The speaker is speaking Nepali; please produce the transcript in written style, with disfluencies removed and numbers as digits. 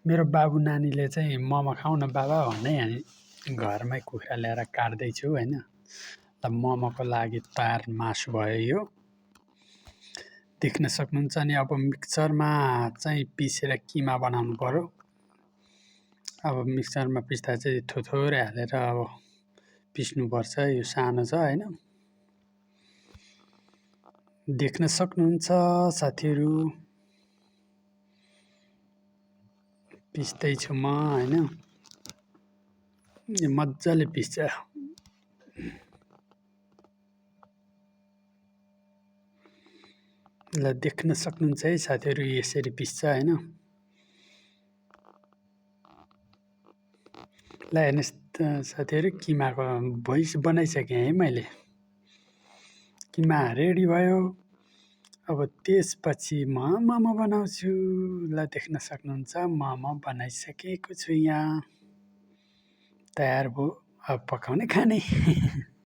मेरो बाबु नानीले चाहिँ मोमो खाऊ न बाबा भन्दै हामी घरमै कुखुरा ल्याएर काट्दैछु होइन। र मोमोको लागि तयार मासु भयो यो। देख्न सक्नुहुन्छ अनि अब मिक्सरमा चाहिँ पिसेर किमा बनाउनु पर्यो। अब मिक्सरमा पिस्दा चाहिँ थोथोरै हालेर अब पिस्नुपर्छ। यो सानो छ होइन। देख्न सक्नुहुन्छ साथीहरू पिस्दैछु म होइन। यो मजाले पिस्छ। ल देख्न सक्नुहुन्छ है साथीहरू यसरी पिस्छ होइन। ल हेर्नुहोस् त साथीहरू किमाको भोइस बनाइसकेँ है मैले। किमा रेडी भयो। अब त्यसपछि म मोमो बनाउँछु। ल देख्न सक्नुहुन्छ मोमो बनाइसकेको छु यहाँ। तयार भयो अब पकाउने खाने।